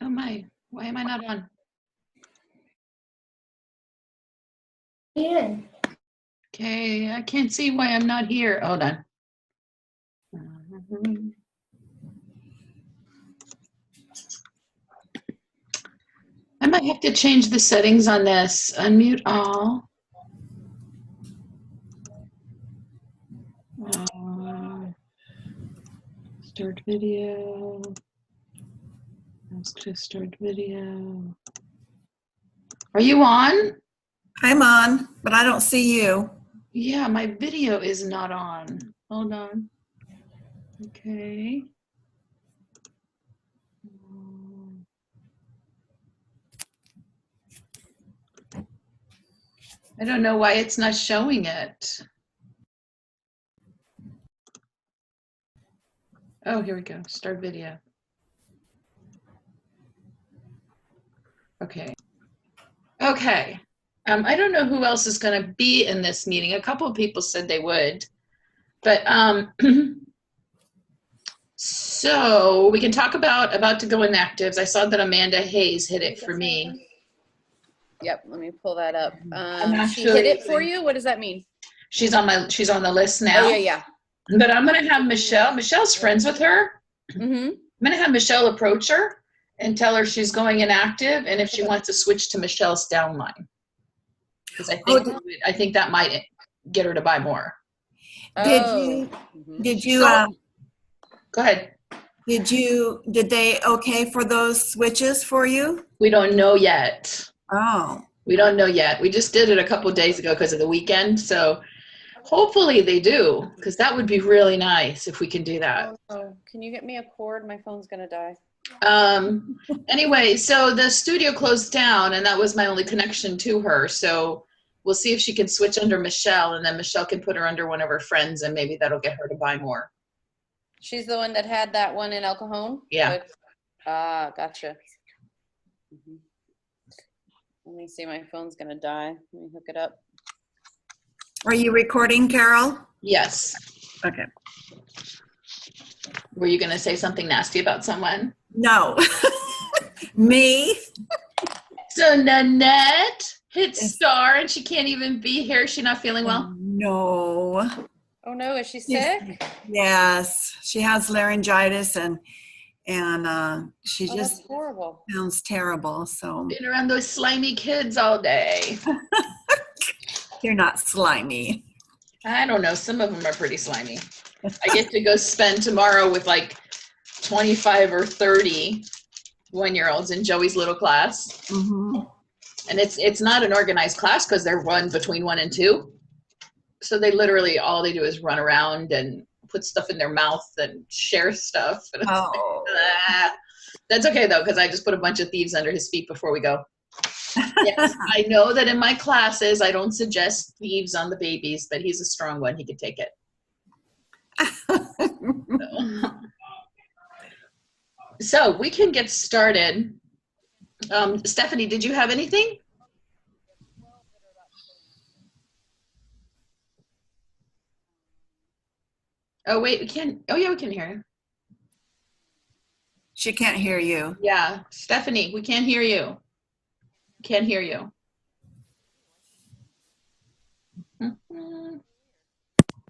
Oh my, why am I not on? Yeah. Okay, I can't see why I'm not here. Hold on. I might have to change the settings on this. Unmute all. Start video. Ask to start video. Are you on? I'm on, but I don't see you. Yeah, my video is not on. Hold on. Okay. I don't know why it's not showing it. Oh, here we go. Start video. Okay. Okay. I don't know who else is going to be in this meeting. A couple of people said they would, but so we can talk about to go inactives. I saw that Amanda Hayes hit it for me. Yep, let me pull that up. She actually- hit it for you? What does that mean? She's on the list now. Oh, yeah. But I'm going to have Michelle. Michelle's friends with her. Mm-hmm. I'm going to have Michelle approach her and tell her she's going inactive, and if she wants to switch to Michelle's downline, because I think that might get her to buy more. Did you Go ahead. did they okay for those switches for you? We don't know yet. Oh. We don't know yet. We just did it a couple of days ago because of the weekend. So hopefully they do, because that would be really nice if we can do that. Oh, can you get me a cord? My phone's going to die. Anyway, so the studio closed down, and that was my only connection to her. So we'll see if she can switch under Michelle, and then Michelle can put her under one of her friends, and maybe that'll get her to buy more. She's the one that had that one in El Cajon? Yeah. Gotcha. Mm-hmm. Let me see. My phone's going to die. Let me hook it up. Are you recording, Carol? Yes. Okay. Were you going to say something nasty about someone? No. Me? So Nanette hit star, and she can't even be here. Is she not feeling well? No. Oh, no. Is she sick? Yes. She has laryngitis, and she just that's horrible. sounds terrible. So Been around those slimy kids all day. they're not slimy. I don't know. Some of them are pretty slimy. I get to go spend tomorrow with like 25 or 30 one-year-olds in Joey's little class. Mm-hmm. And it's not an organized class because they're between 1 and 2. So they literally, all they do is run around and put stuff in their mouth and share stuff. And it's like, That's okay though, because I just put a bunch of thieves under his feet before we go. Yes, I know that in my classes, I don't suggest thieves on the babies, but he's a strong one. He could take it. So we can get started. Stephanie, did you have anything? Oh, wait, we can. Oh, yeah, we can hear you. She can't hear you. Yeah, Stephanie, we can't hear you. Can't hear you.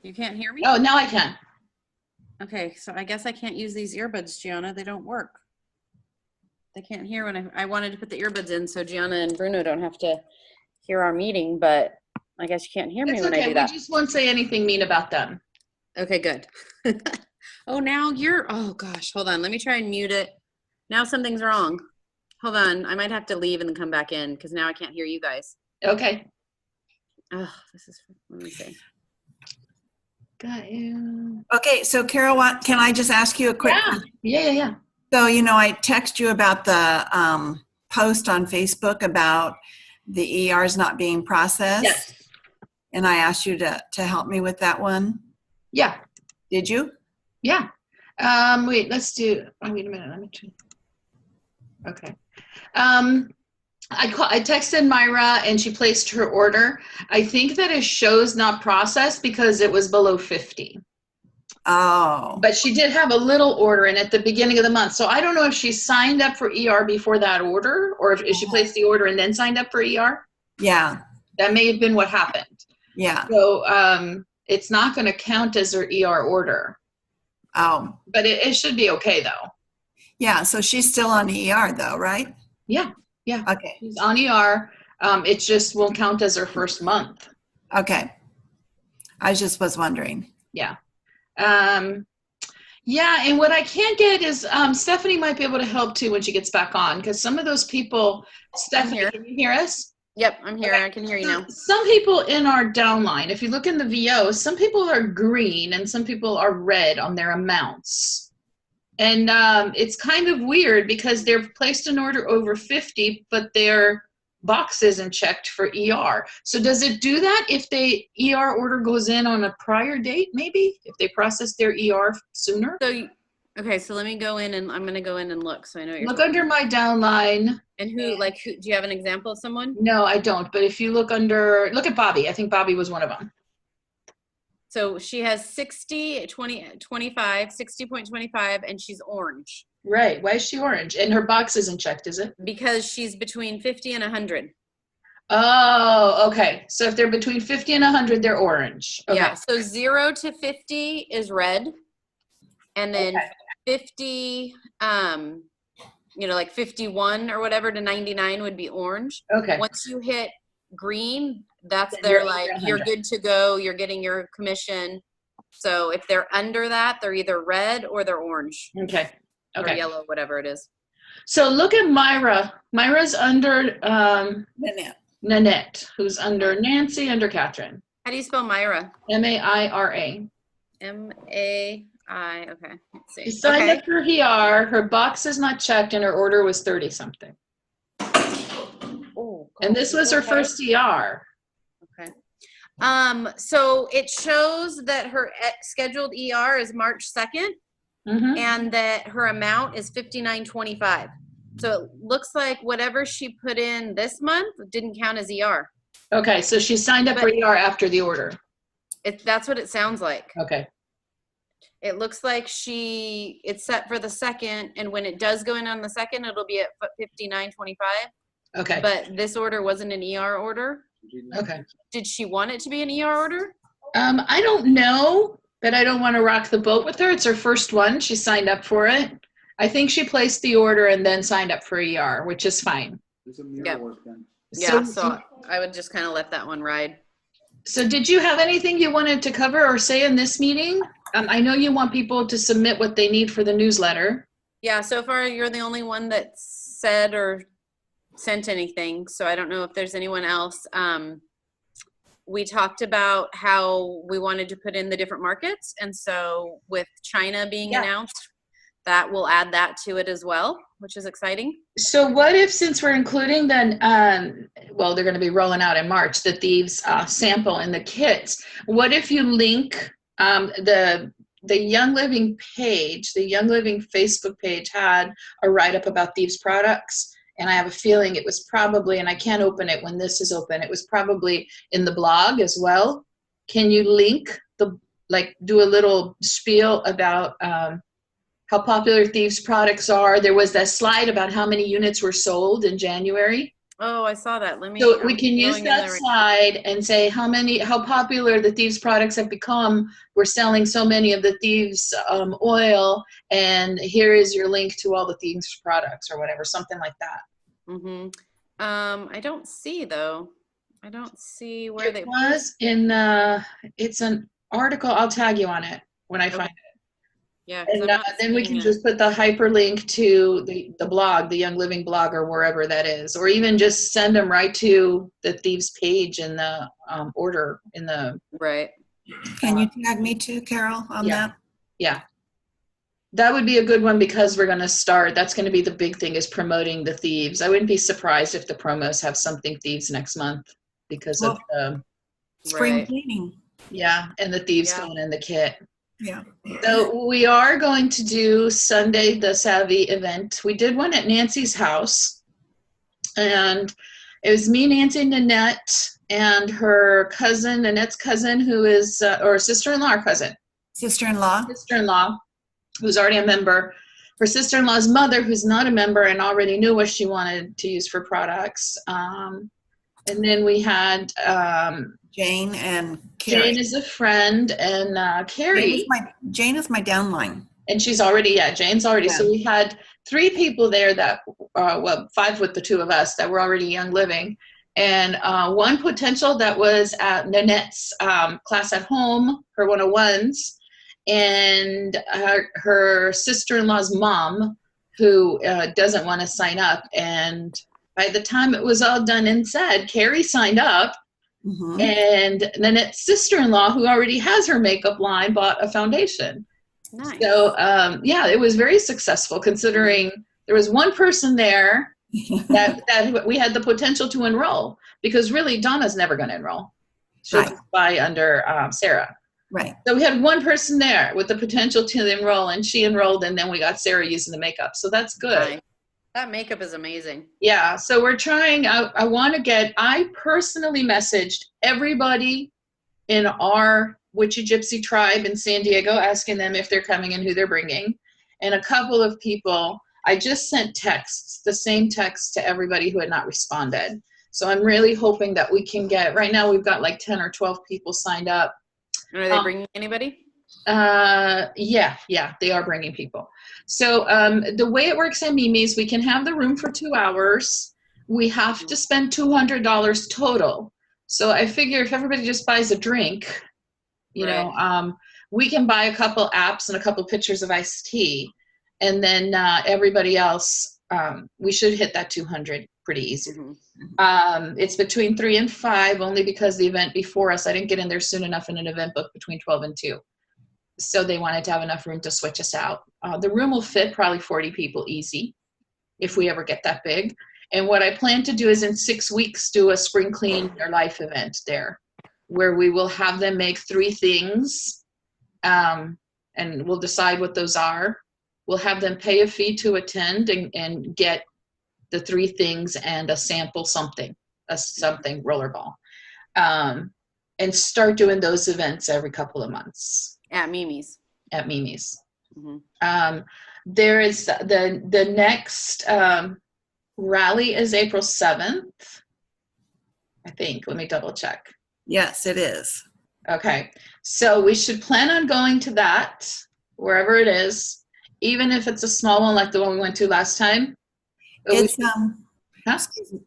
You can't hear me? Oh, now I can. Okay, so I guess I can't use these earbuds, Gianna. They don't work. They can't hear when I wanted to put the earbuds in so Gianna and Bruno don't have to hear our meeting, but I guess you can't hear me when I do that. We just won't say anything mean about them. Okay, good. Oh, now oh gosh, hold on. Let me try and mute it. Now something's wrong. Hold on. I might have to leave and then come back in because now I can't hear you guys. Okay. Oh, let me see. Got you. Okay, so Carol, can I just ask you a quick question? Yeah. So, I text you about the post on Facebook about the ERs not being processed. Yes. And I asked you to help me with that one. Yeah. Did you? Yeah. Wait, let's do, wait a minute. Let me try. Okay. I texted Myra and she placed her order. I think that it shows not processed because it was below 50. Oh. But she did have a little order in at the beginning of the month. So I don't know if she signed up for ER before that order, or if she placed the order and then signed up for ER. Yeah. That may have been what happened. Yeah. So it's not going to count as her ER order. Oh. But it should be okay, though. Yeah, so she's still on ER though, right? Yeah. Okay. She's on ER. It just won't count as her first month. Okay. I just was wondering. Yeah. Yeah, and what I can't get is Stephanie might be able to help too when she gets back on, because some of those people, Stephanie, can you hear us? Yep, I'm here. Okay. I can hear you now. Some people in our downline, if you look in the VO, some people are green and some people are red on their amounts. And it's kind of weird because they've placed an order over 50, but their box isn't checked for ER. So does it do that if the ER order goes in on a prior date, maybe? If they process their ER sooner? So, okay, so let me go in and I'm going to go in and look so I know what you're Look talking under my downline. And who, do you have an example of someone? No, I don't. But if you look at Bobby. I think Bobby was one of them. So she has 60, 20, 25, 60.25, and she's orange. Right. Why is she orange? And her box isn't checked, is it? Because she's between 50 and 100. Oh, okay. So if they're between 50 and 100, they're orange. Okay. Yeah. So 0 to 50 is red. And then 50, like 51 or whatever to 99 would be orange. Okay. Once you hit green, that's Then they're you're like, under you're 100. good to go. You're getting your commission. So if they're under that, they're either red or they're orange Okay. or Okay. yellow, whatever it is. So look at Myra. Myra's under Nanette, who's under Nancy, under Catherine. How do you spell Myra? Maira. M-A-I, okay. Let's see. She signed Okay. up for ER. Her box is not checked, and her order was 30 something. Oh, And this was her first ER. Okay. So it shows that her scheduled ER is March 2nd Mm-hmm. and that her amount is $59.25. So it looks like whatever she put in this month didn't count as ER. Okay, so she signed up for ER after the order. That's what it sounds like. Okay. It looks like it's set for the 2nd, and when it does go in on the 2nd, it'll be at $59.25. Okay. But this order wasn't an ER order. Okay. Did she want it to be an ER order? I don't know, but I don't want to rock the boat with her. It's her first one. She signed up for it. I think she placed the order and then signed up for ER, which is fine. Yeah. So I would just kind of let that one ride. So did you have anything you wanted to cover or say in this meeting? I know you want people to submit what they need for the newsletter. Yeah, so far you're the only one that said or sent anything, so I don't know if there's anyone else. We talked about how we wanted to put in the different markets, and so with China being announced, that will add that to it as well, which is exciting. So what if, since we're including then, well, they're going to be rolling out in March, the Thieves sample in the kits, what if you link the Young Living page, the Young Living Facebook page had a write-up about Thieves products, and I have a feeling it was probably, and I can't open it when this is open, it was probably in the blog as well. Can you link do a little spiel about how popular Thieves products are? There was that slide about how many units were sold in January. Oh, I saw that. So we can use that slide and say how popular the Thieves products have become. We're selling so many of the Thieves oil, and here is your link to all the Thieves products or whatever, something like that. Mm-hmm. I don't see though. I don't see where It was in it's an article. I'll tag you on it when I find it. Yeah, and then we can just put the hyperlink to the blog, the Young Living blog, or wherever that is, or even just send them right to the Thieves page in the order in the. Right. Can you tag me too, Carol, on that? Yeah. That would be a good one because we're going to start. That's going to be the big thing, is promoting the Thieves. I wouldn't be surprised if the promos have something Thieves next month because of the spring cleaning. Yeah, and the Thieves going in the kit. Yeah. So we are going to do Sunday the Savvy event. We did one at Nancy's house, and it was me, Nancy, Nanette, and her cousin, Nanette's cousin, who is or sister-in-law, cousin, Sister-in-law? Sister-in-law, who's already a member, her sister-in-law's mother, who's not a member and already knew what she wanted to use for products. And then we had Jane and Carrie. Jane is a friend, and Carrie. Jane is my downline. And she's already, Jane's already. Yeah. So we had 3 people there that, 5 with the 2 of us that were already Young Living. And one potential that was at Nanette's class at home, her 101s, and her sister-in-law's mom, who doesn't want to sign up. And by the time it was all done and said, Carrie signed up. Mm-hmm. And Nanette's sister-in-law, who already has her makeup line, bought a foundation. Nice. So, it was very successful considering there was one person there that we had the potential to enroll, because really Donna's never going to enroll. She'll Right. buy under Sarah. Right. So we had one person there with the potential to enroll, and she enrolled, and then we got Sarah using the makeup. So that's good. Nice. That makeup is amazing. Yeah. So we're trying, I personally messaged everybody in our Witchy Gypsy tribe in San Diego, asking them if they're coming and who they're bringing. And a couple of people, I just sent texts, the same text to everybody who had not responded. So I'm really hoping that we can get, right now we've got like 10 or 12 people signed up. And are they bringing anybody? Yeah, they are bringing people. So the way it works at Mimi's, we can have the room for 2 hours. We have to spend $200 total. So I figure if everybody just buys a drink, we can buy a couple apps and a couple pictures of iced tea, and then everybody else, we should hit that 200 pretty easy. Mm-hmm. It's between 3 and 5, only because the event before us, I didn't get in there soon enough in an event book between 12 and 2. So they wanted to have enough room to switch us out. The room will fit probably 40 people easy if we ever get that big. And what I plan to do is in 6 weeks, do a spring clean their life event there, where we will have them make 3 things, and we'll decide what those are. We'll have them pay a fee to attend and get the 3 things and a sample something rollerball, and start doing those events every couple of months. At Mimi's. Mm-hmm. There is the next rally is April 7th, I think. Let me double check. Yes, it is. Okay. So we should plan on going to that, wherever it is, even if it's a small one like the one we went to last time. It's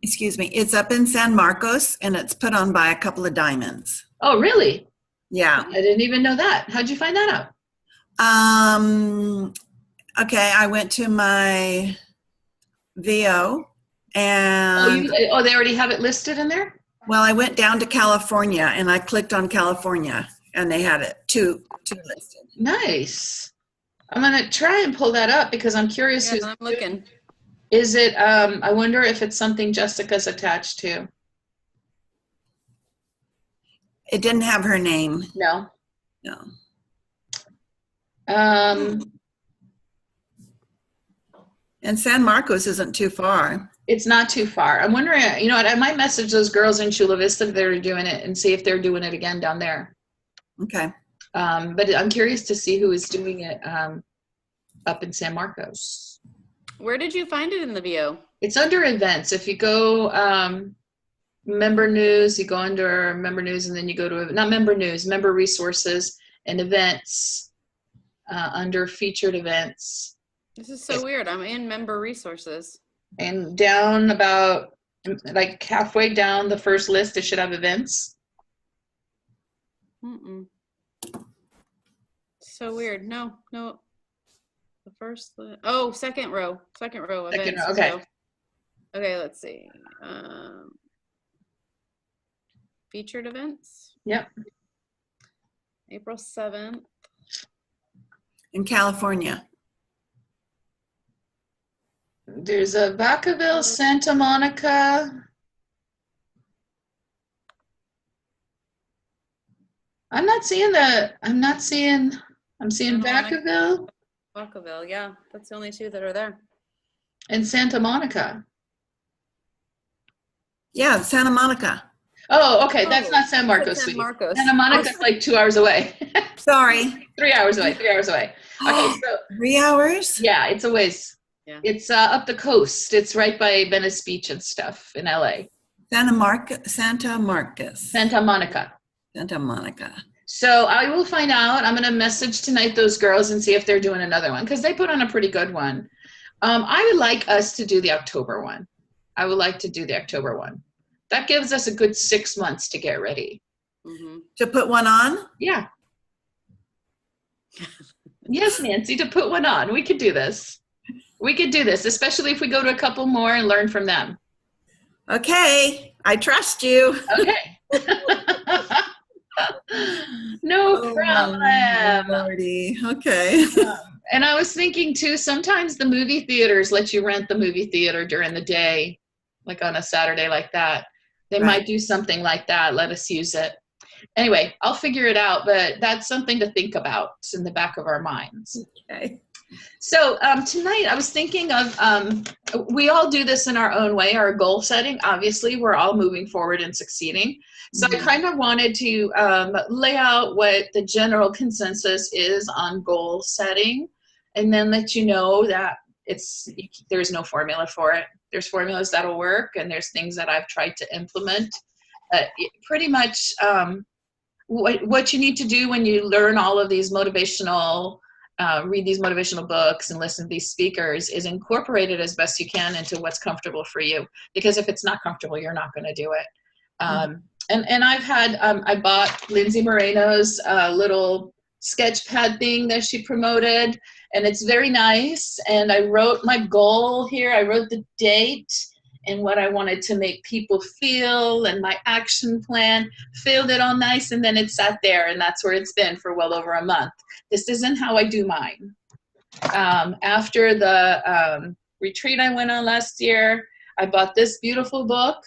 excuse me. It's up in San Marcos, and it's put on by a couple of diamonds. Oh, really? Yeah. I didn't even know that. How'd you find that out? Okay, I went to my VO, and they already have it listed in there? Well, I went down to California, and I clicked on California, and they had it two listed. Nice. I'm gonna try and pull that up because I'm curious. Yeah, I'm looking. Is it? I wonder if it's something Jessica's attached to. It didn't have her name. No. And San Marcos isn't too far. It's not too far. I'm wondering, what, I might message those girls in Chula Vista that are doing it and see if they're doing it again down there. Okay. But I'm curious to see who is doing it up in San Marcos. Where did you find it in the VO? It's under events. If you go member news, you go under member news, and then you go to, not member news, member resources and events, under featured events. This is so weird. I'm in member resources. And down about, like halfway down the first list, it should have events. Mm-mm. So weird. No. The first, second row. Events. Okay. Okay, let's see. Featured events. Yep. April 7th. In California. There's a Vacaville, Santa Monica. I'm seeing Vacaville. Vacaville, yeah. That's the only 2 that are there. And Santa Monica. Yeah, Santa Monica. Oh, okay. That's not San San Marcos, sweetie. Marcos. Santa Monica's like 2 hours away. Sorry. 3 hours away. 3 hours away. Okay, so 3 hours? yeah, it's a ways. Yeah. It's up the coast. It's right by Venice Beach and stuff in LA. Santa Marcus. Santa Monica. Santa Monica. So I will find out. I'm going to message tonight those girls and see if they're doing another one because they put on a pretty good one. I would like us to do the October one. I would like to do the October one. That gives us a good 6 months to get ready. Mm-hmm. To put one on? Yeah. Yes, Nancy, to put one on. We could do this. We could do this, especially if we go to a couple more and learn from them. Okay. I trust you. Okay. No problem. Lordy. Okay. And I was thinking too, sometimes the movie theaters let you rent the movie theater during the day, like on a Saturday like that. They might do something like that. Let us use it. Anyway, I'll figure it out, but that's something to think about in the back of our minds. Okay. So tonight I was thinking of, we all do this in our own way, our goal setting. Obviously, we're all moving forward and succeeding. So I kind of wanted to lay out what the general consensus is on goal setting, and then let you know that there's no formula for it. There's formulas that'll work, and there's things that I've tried to implement. Pretty much what you need to do when you learn all of these motivational read these motivational books and listen to these speakers is incorporate it as best you can into what's comfortable for you. Because if it's not comfortable, you're not going to do it. And I've had, I bought Lindsay Moreno's little sketch pad thing that she promoted, and it's very nice. And I wrote my goal here. I wrote the date and what I wanted to make people feel and my action plan, filled it all nice, and then it sat there, and that's where it's been for well over a month. This isn't how I do mine. After the retreat I went on last year, I bought this beautiful book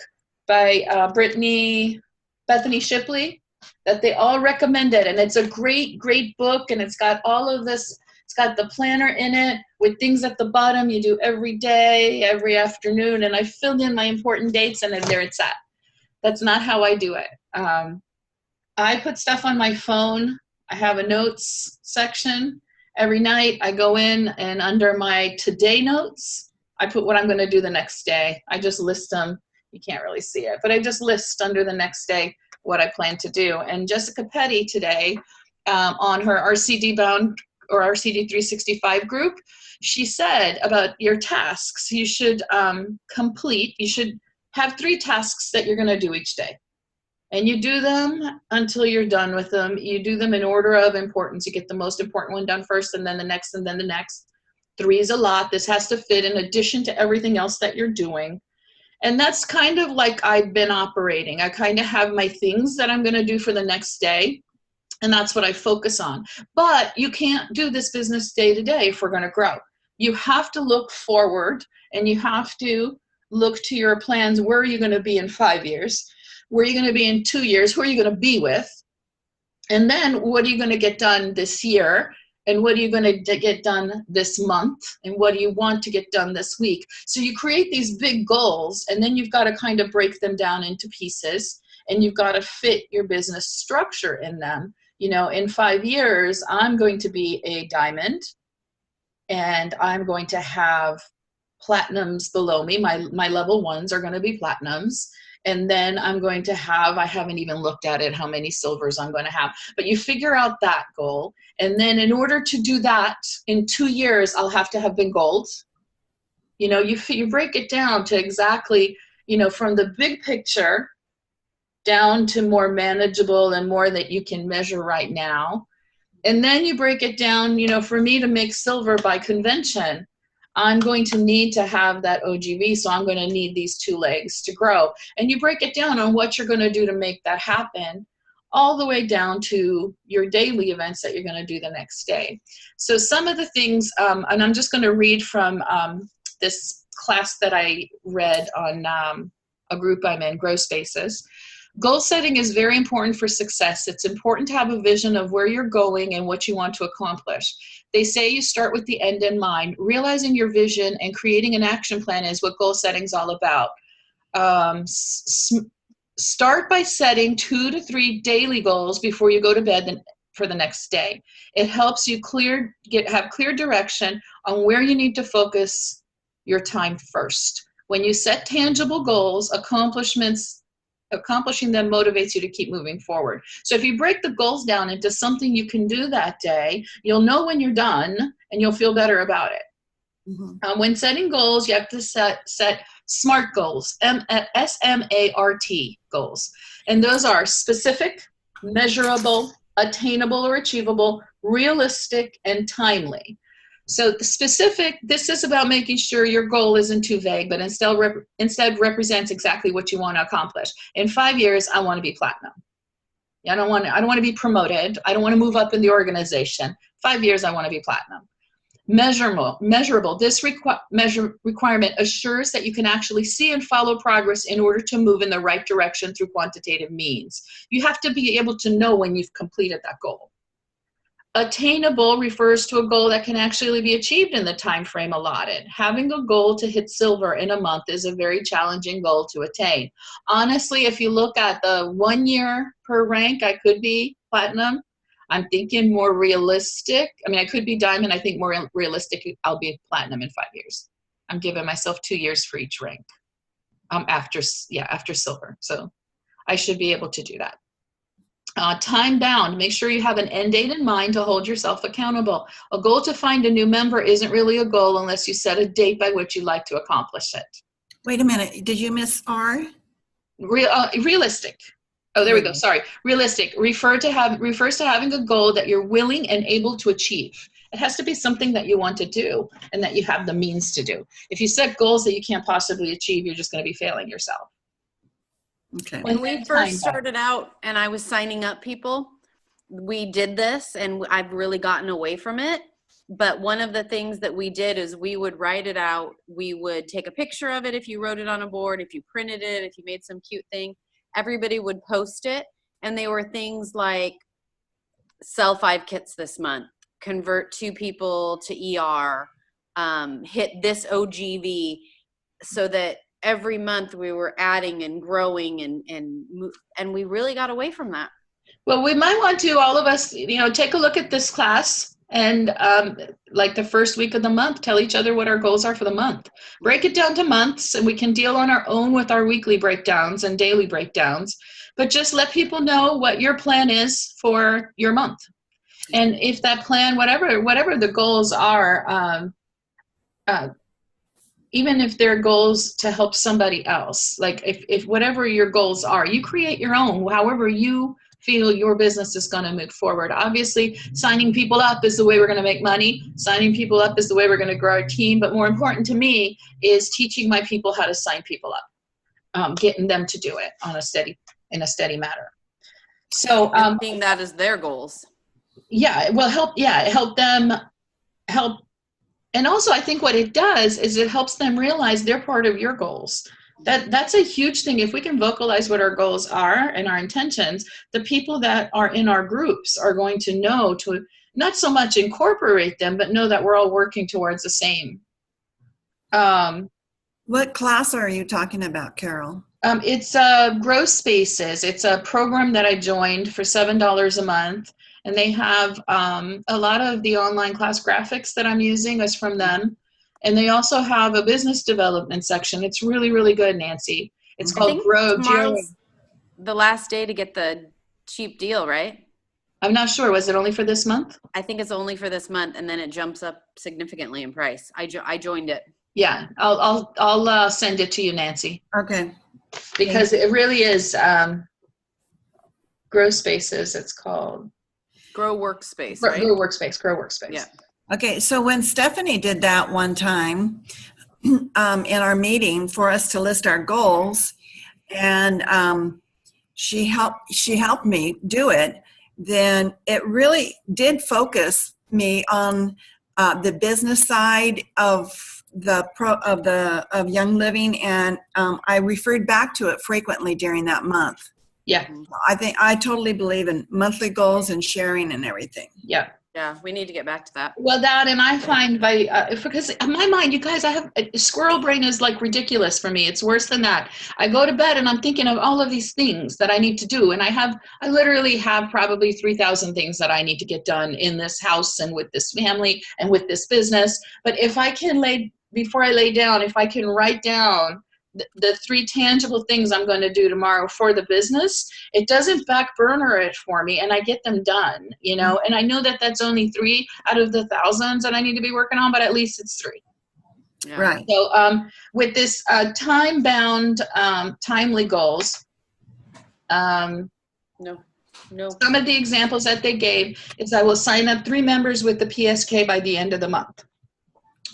by Bethany Shipley that they all recommended, and it's a great, great book, and it's got all of this. It's got the planner in it with things at the bottom you do every day, every afternoon, and I filled in my important dates, and then there it's at. That's not how I do it. I put stuff on my phone. I have a notes section. Every night I go in, and under my today notes, I put what I'm going to do the next day. I just list them. You can't really see it, but I just list under the next day what I plan to do. And Jessica Petty today, on her RCD Bound or RCD 365 group, she said about your tasks, you should you should have 3 tasks that you're going to do each day. And you do them until you're done with them. You do them in order of importance. You get the most important one done first, and then the next, and then the next. 3 is a lot. This has to fit in addition to everything else that you're doing. And that's kind of like I've been operating. I kind of have my things that I'm going to do for the next day, and that's what I focus on. But you can't do this business day to day if we're going to grow. You have to look forward, and you have to look to your plans. Where are you going to be in 5 years? Where are you going to be in 2 years? Who are you going to be with? And then what are you going to get done this year? And what are you going to get done this month? And what do you want to get done this week? So you create these big goals, and then you've got to kind of break them down into pieces, and you've got to fit your business structure in them. You know, in 5 years, I'm going to be a diamond, and I'm going to have platinums below me. My level 1s are going to be platinums. And then I'm going to have, I haven't even looked at it, how many silvers I'm going to have. But you figure out that goal. And then in order to do that, in 2 years, I'll have to have been gold. You know, you break it down to exactly, you know, from the big picture down to more manageable and more that you can measure right now. And then you break it down, you know, for me to make silver by convention, I'm going to need to have that OGV, so I'm going to need these 2 legs to grow. And you break it down on what you're going to do to make that happen, all the way down to your daily events that you're going to do the next day. So some of the things, and I'm just going to read from this class that I read on a group I'm in, Grow Spaces. Goal setting is very important for success. It's important to have a vision of where you're going and what you want to accomplish. They say you start with the end in mind. Realizing your vision and creating an action plan is what goal setting is all about. start by setting 2 to 3 daily goals before you go to bed for the next day. It helps you have clear direction on where you need to focus your time first. When you set tangible goals, accomplishing them motivates you to keep moving forward. So if you break the goals down into something you can do that day, you'll know when you're done and you'll feel better about it. Mm-hmm. When setting goals, you have to set SMART goals, S-M-A-R-T goals. And those are specific, measurable, attainable or achievable, realistic, and timely. So the specific, this is about making sure your goal isn't too vague, but instead represents exactly what you want to accomplish. In 5 years, I want to be platinum. I don't want to be promoted. I don't want to move up in the organization. 5 years, I want to be platinum. Measurable. This requirement assures that you can actually see and follow progress in order to move in the right direction through quantitative means. You have to be able to know when you've completed that goal. Attainable refers to a goal that can actually be achieved in the time frame allotted. Having a goal to hit silver in a month is a very challenging goal to attain. Honestly, if you look at the 1 year per rank, I could be platinum. I'm thinking more realistic. I mean, I could be diamond. I think more realistic, I'll be platinum in 5 years. I'm giving myself 2 years for each rank after silver. So I should be able to do that. Time bound. Make sure you have an end date in mind to hold yourself accountable. A goal to find a new member isn't really a goal unless you set a date by which you'd like to accomplish it. Wait a minute. Did you miss R? Realistic. Oh, there we go. Sorry. Realistic refers to having a goal that you're willing and able to achieve. It has to be something that you want to do and that you have the means to do. If you set goals that you can't possibly achieve, you're just going to be failing yourself. Okay. When we first started out and I was signing up people, we did this and I've really gotten away from it. But one of the things that we did is we would write it out. We would take a picture of it if you wrote it on a board, if you printed it, if you made some cute thing. Everybody would post it. And they were things like sell 5 kits this month, convert 2 people to ER, hit this OGV, so that every month we were adding and growing and we really got away from that. Well, we might want to, all of us, take a look at this class and like the first week of the month, tell each other what our goals are for the month. Break it down to months and we can deal on our own with our weekly breakdowns and daily breakdowns, but just let people know what your plan is for your month. And if that plan, whatever the goals are, even if they're goals to help somebody else, like if whatever your goals are, you create your own, however you feel your business is going to move forward. Obviously, signing people up is the way we're going to make money. Signing people up is the way we're going to grow our team. But more important to me is teaching my people how to sign people up, getting them to do it in a steady manner. So seeing that as their goals. Yeah, it will help. Yeah, help them help. And also, I think what it does is it helps them realize they're part of your goals. That's a huge thing. If we can vocalize what our goals are and our intentions, the people that are in our groups are going to know to not so much incorporate them, but know that we're all working towards the same. What class are you talking about, Carol? It's Grow Spaces. It's a program that I joined for $7 a month. And they have a lot of the online class graphics that I'm using is from them. And they also have a business development section. It's really, really good, Nancy. It's called Grow. Tomorrow's the last day to get the cheap deal, right? I'm not sure. Was it only for this month? I think it's only for this month, and then it jumps up significantly in price. I joined it. Yeah, I'll send it to you, Nancy. Okay. Because it really is Grow Spaces. It's called Grow Workspace, right? Grow Workspace. Yeah. Okay, so when Stephanie did that one time in our meeting for us to list our goals, and she helped me do it, then it really did focus me on the business side of Young Living, and I referred back to it frequently during that month. Yeah. I totally believe in monthly goals and sharing and everything. Yeah. Yeah, we need to get back to that. Well, that, and I find because in my mind, you guys, I have squirrel brain is like ridiculous for me. It's worse than that. I go to bed and I'm thinking of all of these things that I need to do. And I literally have probably 3,000 things that I need to get done in this house and with this family and with this business. But if I can before I lay down, if I can write down the 3 tangible things I'm going to do tomorrow for the business, it doesn't back burner it for me, and I get them done, and I know that that's only 3 out of the thousands that I need to be working on, but at least it's 3. Yeah. Right. So with this time-bound, timely goals, No. some of the examples that they gave is I will sign up 3 members with the PSK by the end of the month.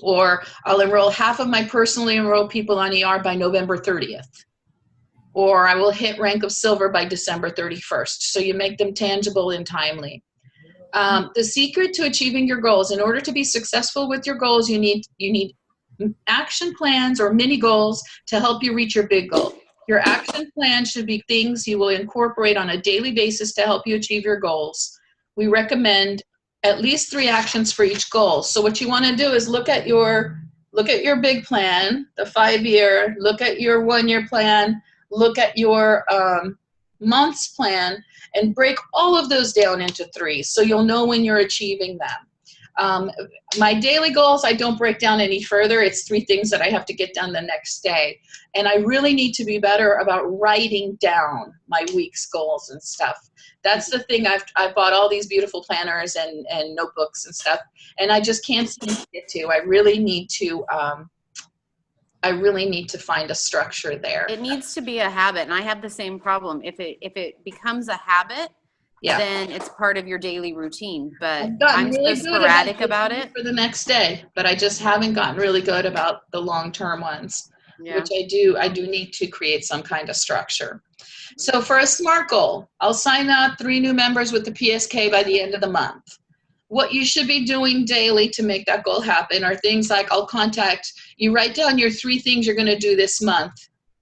Or I'll enroll half of my personally enrolled people on ER by November 30th. Or I will hit rank of silver by December 31st. So you make them tangible and timely. The secret to achieving your goals, in order to be successful with your goals, you need action plans or mini goals to help you reach your big goal. Your action plan should be things you will incorporate on a daily basis to help you achieve your goals. We recommend at least 3 actions for each goal. So what you want to do is look at your big plan, the 5-year, look at your 1-year plan, look at your month's plan, and break all of those down into 3 so you'll know when you're achieving them. My daily goals, I don't break down any further. It's 3 things that I have to get done the next day. And I really need to be better about writing down my week's goals and stuff. That's the thing. I've bought all these beautiful planners and notebooks and stuff, and I just can't seem to get to. I really need to find a structure there. It needs to be a habit, and I have the same problem. If it becomes a habit, then it's part of your daily routine. But I'm really so sporadic about it for the next day, but I just haven't gotten really good about the long-term ones, which I do need to create some kind of structure. So for a SMART goal, I'll sign up 3 new members with the PSK by the end of the month. What you should be doing daily to make that goal happen are things like you write down your 3 things you're going to do this month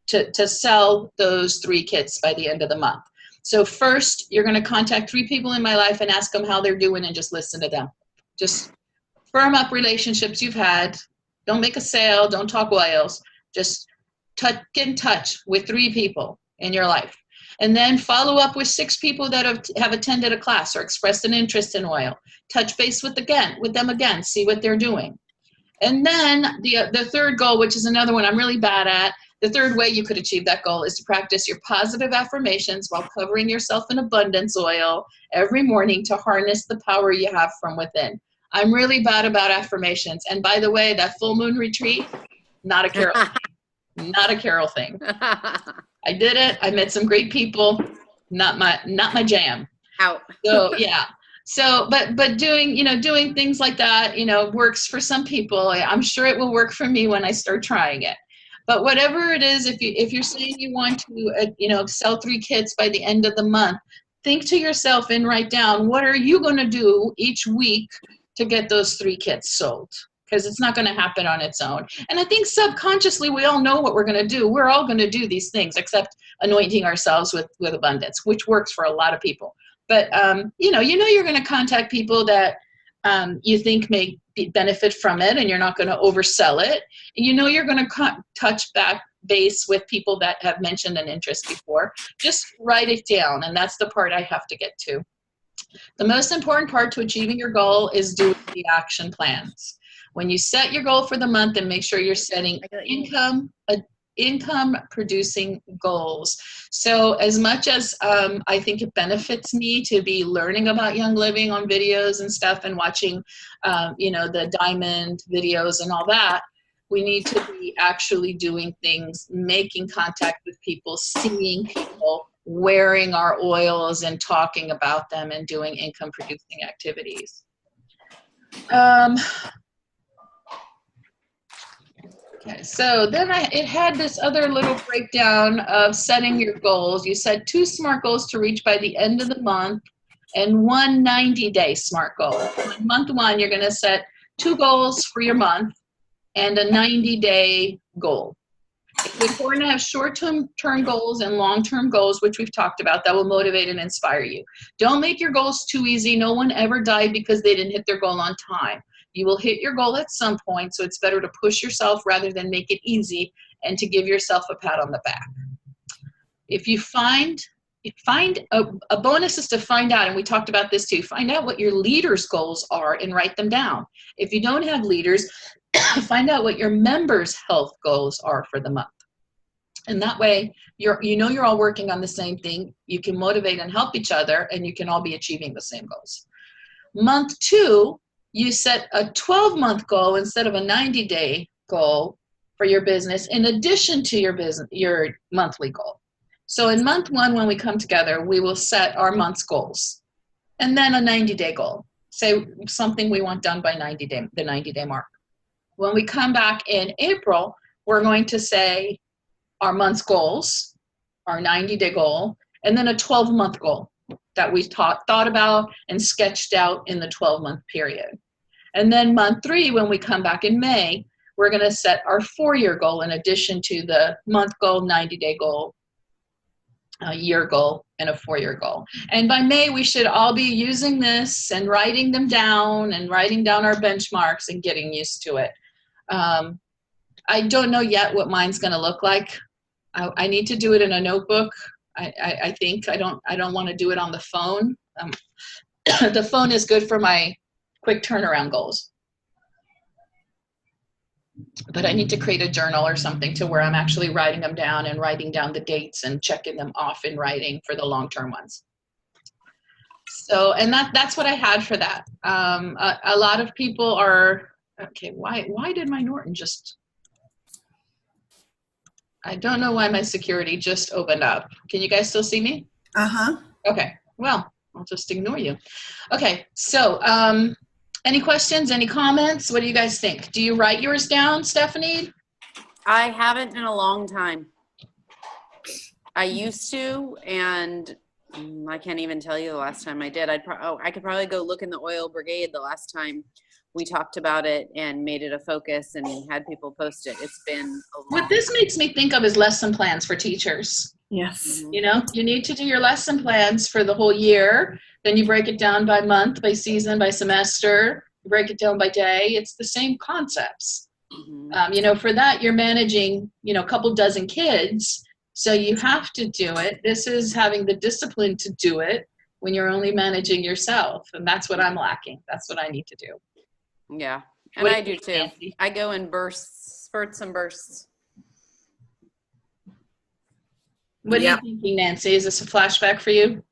to sell those 3 kits by the end of the month. So first, you're going to contact 3 people in my life and ask them how they're doing and just listen to them. Just firm up relationships you've had. Don't make a sale. Don't talk whales. Just get in touch with 3 people in your life. And then follow up with 6 people that have attended a class or expressed an interest in oil. Touch base with them again, see what they're doing. And then the third goal, which is another one I'm really bad at, the third way you could achieve that goal is to practice your positive affirmations while covering yourself in abundance oil every morning to harness the power you have from within. I'm really bad about affirmations. And by the way, that full moon retreat, not a Carol thing. Not a Carol thing. I did it. I met some great people. Not my jam. Out. So yeah. So, but doing things like that, works for some people. I'm sure it will work for me when I start trying it. But whatever it is, if you're saying you want to, sell 3 kits by the end of the month, think to yourself and write down, what are you going to do each week to get those 3 kits sold? Because it's not going to happen on its own. And I think subconsciously we all know what we're going to do. We're all going to do these things except anointing ourselves with abundance, which works for a lot of people. But, you're going to contact people that you think may benefit from it, and you're not going to oversell it. And you're going to touch back base with people that have mentioned an interest before. Just write it down, and that's the part I have to get to. The most important part to achieving your goal is doing the action plans. When you set your goal for the month, and make sure you're setting income producing goals. So as much as I think it benefits me to be learning about Young Living on videos and stuff and watching, the diamond videos and all that, we need to be actually doing things, making contact with people, seeing people, wearing our oils and talking about them and doing income producing activities. Okay, so then it had this other little breakdown of setting your goals. You said 2 SMART goals to reach by the end of the month and 1 90-day SMART goal. On month 1, you're going to set 2 goals for your month and a 90-day goal. It's important to have short-term goals and long-term goals, which we've talked about, that will motivate and inspire you. Don't make your goals too easy. No one ever died because they didn't hit their goal on time. You will hit your goal at some point, so it's better to push yourself rather than make it easy and to give yourself a pat on the back. If you find a bonus is to find out, and we talked about this too, find out what your leaders' goals are and write them down. If you don't have leaders, find out what your members' health goals are for the month. And that way, you're all working on the same thing. You can motivate and help each other, and you can all be achieving the same goals. Month 2, you set a 12-month goal instead of a 90-day goal for your business, in addition to your monthly goal. So in month 1, when we come together, we will set our month's goals, and then a 90-day goal. Say something we want done by the 90-day mark. When we come back in April, we're going to say our month's goals, our 90-day goal, and then a 12-month goal that we thought about and sketched out in the 12-month period. And then month 3, when we come back in May, we're going to set our 4-year goal in addition to the month goal, 90-day goal, a year goal, and a 4-year goal. And by May, we should all be using this and writing them down and writing down our benchmarks and getting used to it. I don't know yet what mine's going to look like. I need to do it in a notebook. I think I don't want to do it on the phone. The phone is good for my quick turnaround goals. But I need to create a journal or something to where I'm actually writing them down and writing down the dates and checking them off in writing for the long-term ones. So, and that's what I had for that. A lot of people are, okay, why did my Norton just, I don't know why my security just opened up. Can you guys still see me? Uh-huh. Okay, well, I'll just ignore you. Okay, so any questions, any comments? What do you guys think? Do you write yours down, Stephanie? I haven't in a long time. I used to, and I can't even tell you the last time I did. I could probably go look in the Oil Brigade the last time we talked about it and made it a focus and had people post it. It's been a long What this makes me think of is lesson plans for teachers. Yes. You know, you need to do your lesson plans for the whole year. Then you break it down by month, by season, by semester. You break it down by day. It's the same concepts. Mm-hmm. You know, for that, you're managing, a couple dozen kids. So you have to do it. This is having the discipline to do it when you're only managing yourself. And that's what I'm lacking. That's what I need to do. Yeah, and I do too. Nancy? I go in bursts, spurts and bursts. What are you thinking, Nancy? Is this a flashback for you?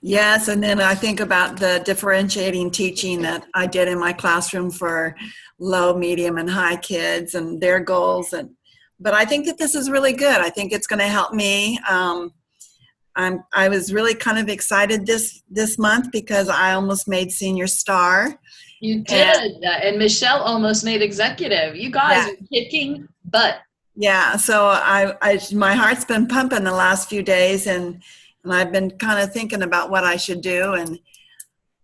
Yes, and then I think about the differentiating teaching that I did in my classroom for low, medium, and high kids and their goals. But I think that this is really good. I think it's going to help me. I was really kind of excited this month because I almost made Senior Star. You did, and Michelle almost made Executive. You guys are kicking butt. Yeah, so my heart's been pumping the last few days, and I've been kind of thinking about what I should do, and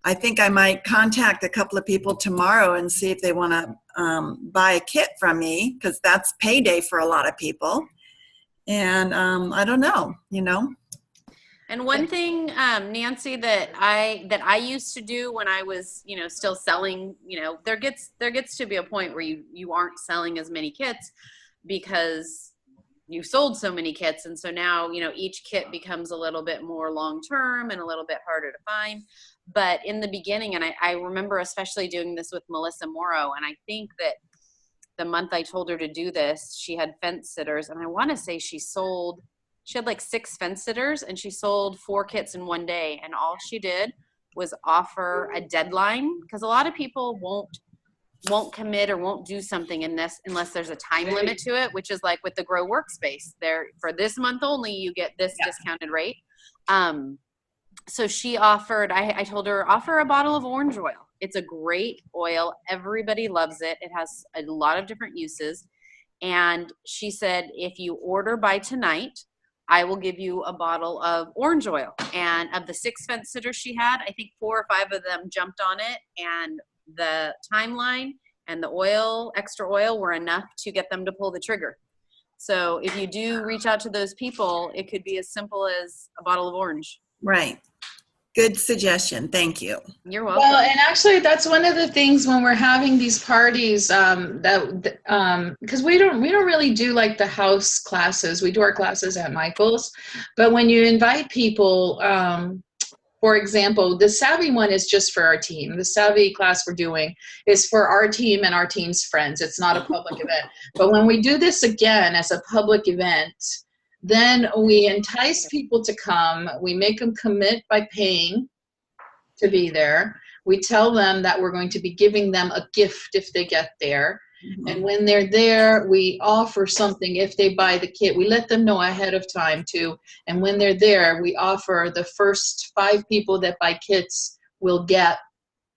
I think I might contact a couple of people tomorrow and see if they want to buy a kit from me, because that's payday for a lot of people. And I don't know, And one thing, Nancy, that I used to do when I was, still selling, there gets to be a point where you aren't selling as many kits because you sold so many kits. And so now, each kit becomes a little bit more long-term and a little bit harder to find. But in the beginning, and I remember especially doing this with Melissa Morrow, and I think that the month I told her to do this, she had fence sitters, and I want to say she had like 6 fence sitters, and she sold 4 kits in one day. And all she did was offer a deadline, because a lot of people won't commit or won't do something in this unless there's a time limit to it, which is like with the Grow Workspace. There, for this month only, you get this discounted rate. So she offered, I told her, offer a bottle of orange oil. It's a great oil. Everybody loves it. It has a lot of different uses. And she said, if you order by tonight, I will give you a bottle of orange oil. And of the 6 fence sitters she had, I think 4 or 5 of them jumped on it. And the timeline and the oil, extra oil, were enough to get them to pull the trigger. So if you do reach out to those people, it could be as simple as a bottle of orange. Right. Good suggestion. Thank you. You're welcome. Well, and actually, that's one of the things when we're having these parties because we don't really do like the house classes. We do our classes at Michael's, but when you invite people, for example, the Savvy one is just for our team. The Savvy class we're doing is for our team and our team's friends. It's not a public event. But when we do this again as a public event, then we entice people to come. We make them commit by paying to be there. We tell them that we're going to be giving them a gift if they get there. Mm-hmm. And when they're there, we offer something if they buy the kit. We let them know ahead of time too. And when they're there, we offer the first 5 people that buy kits will get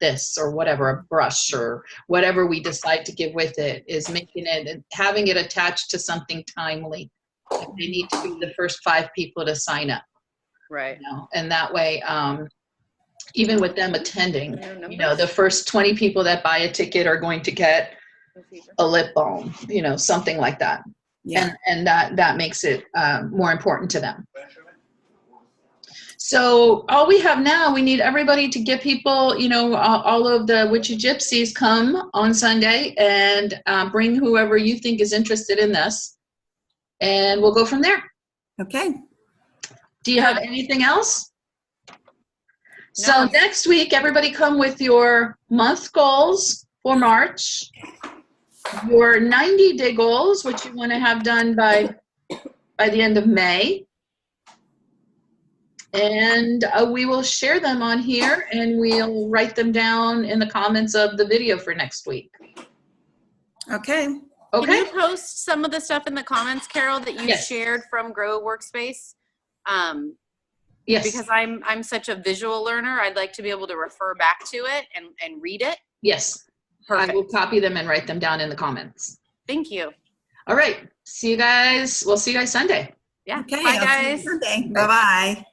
this or whatever, a brush or whatever we decide to give with it, is making it and having it attached to something timely. Like they need to be the first 5 people to sign up. Right. You know? And that way, even with them attending, the first 20 people that buy a ticket are going to get a lip balm, something like that. Yeah. And that makes it more important to them. So all we have now, we need everybody to get people, all of the Witchy Gypsies come on Sunday and bring whoever you think is interested in this. And we'll go from there. Okay. Do you have anything else? No. So next week, everybody come with your month goals for March, your 90-day goals, which you want to have done by the end of May. And we will share them on here, and we'll write them down in the comments of the video for next week. Okay. Can you post some of the stuff in the comments, Carol, that you Yes. shared from Grow Workspace? Yes. Because I'm such a visual learner, I'd like to be able to refer back to it and read it. Yes. Perfect. I will copy them and write them down in the comments. Thank you. All right. See you guys. We'll see you guys Sunday. Yeah. Okay. Bye, I'll see you guys. Sunday. Bye-bye.